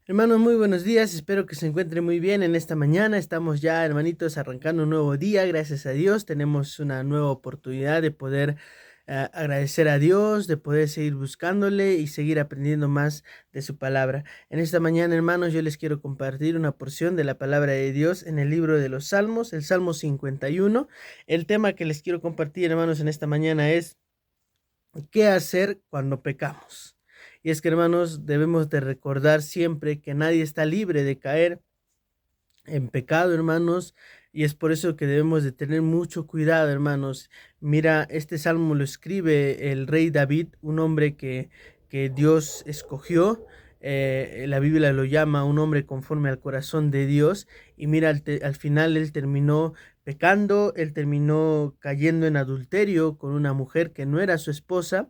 Hermanos, muy buenos días, espero que se encuentren muy bien en esta mañana. Estamos ya, hermanitos, arrancando un nuevo día, gracias a Dios. Tenemos una nueva oportunidad de poder agradecer a Dios, de poder seguir buscándole y seguir aprendiendo más de su palabra. En esta mañana, hermanos, yo les quiero compartir una porción de la palabra de Dios en el libro de los Salmos, el Salmo 51. El tema que les quiero compartir, hermanos, en esta mañana es ¿qué hacer cuando pecamos? Y es que, hermanos, debemos de recordar siempre que nadie está libre de caer en pecado, hermanos, y es por eso que debemos de tener mucho cuidado, hermanos. Mira, este salmo lo escribe el rey David, un hombre que Dios escogió. La Biblia lo llama un hombre conforme al corazón de Dios, y mira, al final él terminó pecando, él terminó cayendo en adulterio con una mujer que no era su esposa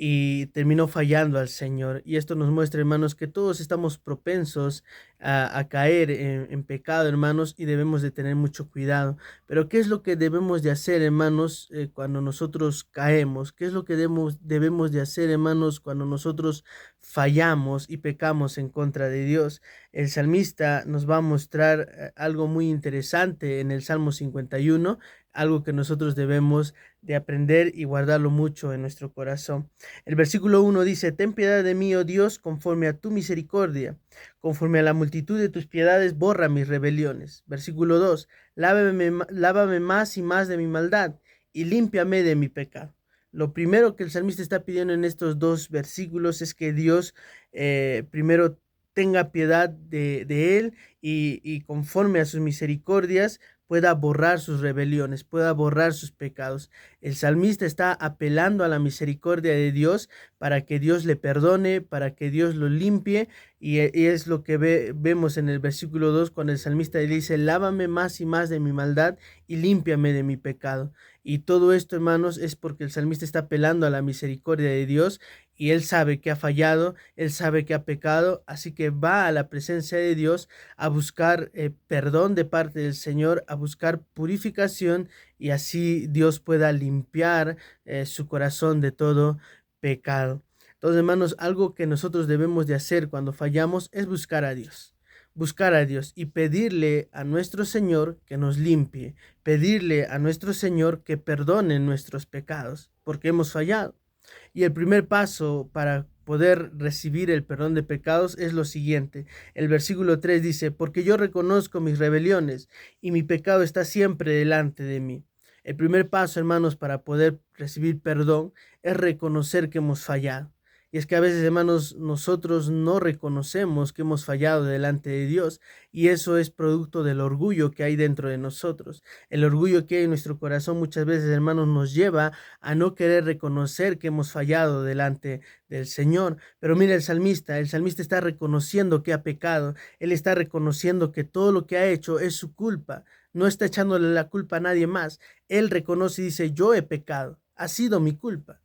y terminó fallando al Señor. Y esto nos muestra, hermanos, que todos estamos propensos a caer en pecado, hermanos, y debemos de tener mucho cuidado. Pero ¿qué es lo que debemos de hacer, hermanos, cuando nosotros caemos? ¿Qué es lo que debemos de hacer, hermanos, cuando nosotros fallamos y pecamos en contra de Dios? El salmista nos va a mostrar algo muy interesante en el Salmo 51, algo que nosotros debemos de aprender y guardarlo mucho en nuestro corazón. El versículo 1 dice: Ten piedad de mí, oh Dios, conforme a tu misericordia, conforme a la multitud de tus piedades, borra mis rebeliones. Versículo 2: Lávame más y más de mi maldad, y límpiame de mi pecado. Lo primero que el salmista está pidiendo en estos dos versículos es que Dios primero tenga piedad de él y conforme a sus misericordias pueda borrar sus rebeliones, pueda borrar sus pecados. El salmista está apelando a la misericordia de Dios para que Dios le perdone, para que Dios lo limpie, y es lo que vemos en el versículo 2 cuando el salmista dice: lávame más y más de mi maldad y límpiame de mi pecado. Y todo esto, hermanos, es porque el salmista está apelando a la misericordia de Dios, y él sabe que ha fallado, él sabe que ha pecado, así que va a la presencia de Dios a buscar perdón de parte del Señor, a buscar purificación, y así Dios pueda limpiar su corazón de todo pecado. Entonces, hermanos, algo que nosotros debemos de hacer cuando fallamos es buscar a Dios y pedirle a nuestro Señor que nos limpie, pedirle a nuestro Señor que perdone nuestros pecados, porque hemos fallado. Y el primer paso para poder recibir el perdón de pecados es lo siguiente. El versículo 3 dice: porque yo reconozco mis rebeliones y mi pecado está siempre delante de mí. El primer paso, hermanos, para poder recibir perdón es reconocer que hemos fallado. Y es que a veces, hermanos, nosotros no reconocemos que hemos fallado delante de Dios, y eso es producto del orgullo que hay dentro de nosotros. El orgullo que hay en nuestro corazón muchas veces, hermanos, nos lleva a no querer reconocer que hemos fallado delante del Señor. Pero mira, el salmista está reconociendo que ha pecado, él está reconociendo que todo lo que ha hecho es su culpa, no está echándole la culpa a nadie más. Él reconoce y dice: yo he pecado, ha sido mi culpa.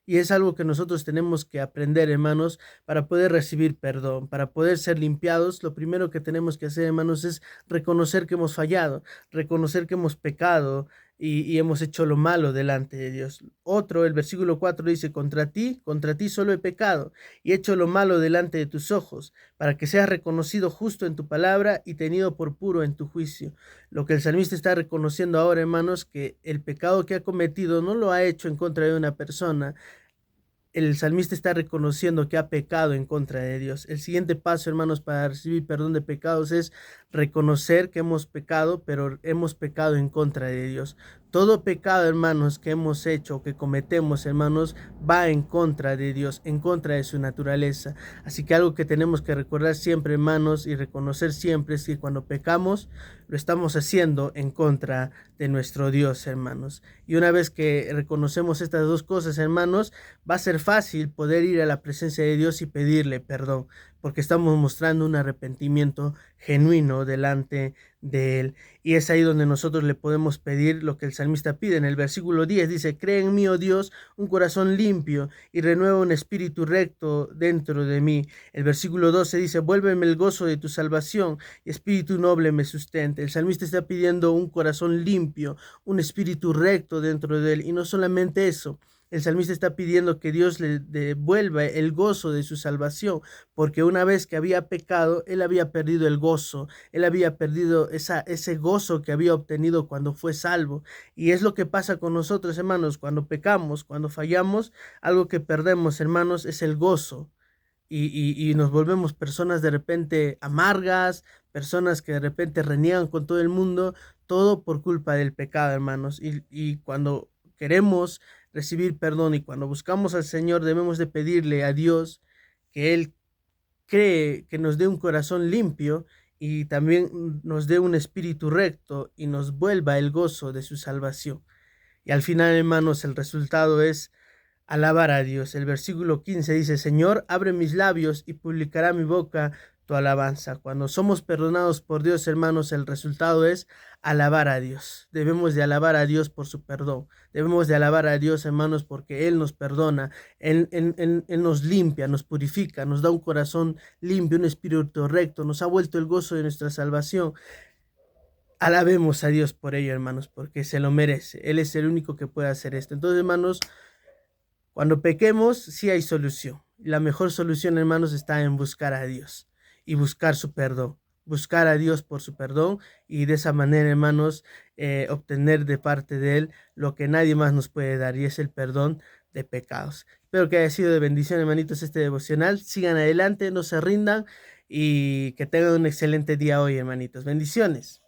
Y es algo que nosotros tenemos que aprender, hermanos, para poder recibir perdón, para poder ser limpiados. Lo primero que tenemos que hacer, hermanos, es reconocer que hemos fallado, reconocer que hemos pecado y hemos hecho lo malo delante de Dios. El versículo 4 dice: contra ti solo he pecado y he hecho lo malo delante de tus ojos, para que seas reconocido justo en tu palabra y tenido por puro en tu juicio. Lo que el salmista está reconociendo ahora, hermanos, que el pecado que ha cometido no lo ha hecho en contra de una persona. El salmista está reconociendo que ha pecado en contra de Dios. El siguiente paso, hermanos, para recibir perdón de pecados es reconocer que hemos pecado, pero hemos pecado en contra de Dios. Todo pecado, hermanos, que hemos hecho, que cometemos, hermanos, va en contra de Dios, en contra de su naturaleza. Así que algo que tenemos que recordar siempre, hermanos, y reconocer siempre es que cuando pecamos, lo estamos haciendo en contra de nuestro Dios, hermanos. Y una vez que reconocemos estas dos cosas, hermanos, va a ser fácil poder ir a la presencia de Dios y pedirle perdón, porque estamos mostrando un arrepentimiento genuino delante de Él. Y es ahí donde nosotros le podemos pedir lo que el salmista pide. En el versículo 10 dice: crea en mí, oh Dios, un corazón limpio y renueva un espíritu recto dentro de mí. El versículo 12 dice: vuélveme el gozo de tu salvación y espíritu noble me sustente. El salmista está pidiendo un corazón limpio, un espíritu recto dentro de él. Y no solamente eso, El salmista está pidiendo que Dios le devuelva el gozo de su salvación, porque una vez que había pecado, él había perdido el gozo, él había perdido ese gozo que había obtenido cuando fue salvo. Y es lo que pasa con nosotros, hermanos, cuando pecamos, cuando fallamos, algo que perdemos, hermanos, es el gozo. Y nos volvemos personas de repente amargas, personas que de repente reniegan con todo el mundo, todo por culpa del pecado, hermanos. Y cuando queremos recibir perdón y cuando buscamos al Señor, debemos de pedirle a Dios que Él cree que nos dé un corazón limpio y también nos dé un espíritu recto y nos vuelva el gozo de su salvación. Y al final, hermanos, el resultado es alabar a Dios. El versículo 15 dice, Señor, abre mis labios y publicará mi boca tu alabanza. Cuando somos perdonados por Dios, hermanos, el resultado es alabar a Dios. Debemos de alabar a Dios por su perdón. Debemos de alabar a Dios, hermanos, porque Él nos perdona, Él nos limpia, nos purifica, nos da un corazón limpio, un espíritu recto, nos ha vuelto el gozo de nuestra salvación. Alabemos a Dios por ello, hermanos, porque se lo merece. Él es el único que puede hacer esto. Entonces, hermanos, cuando pequemos, sí hay solución. La mejor solución, hermanos, está en buscar a Dios y buscar su perdón. Buscar a Dios por su perdón y de esa manera, hermanos, obtener de parte de Él lo que nadie más nos puede dar y es el perdón de pecados. Espero que haya sido de bendición, hermanitos, este devocional. Sigan adelante, no se rindan y que tengan un excelente día hoy, hermanitos. Bendiciones.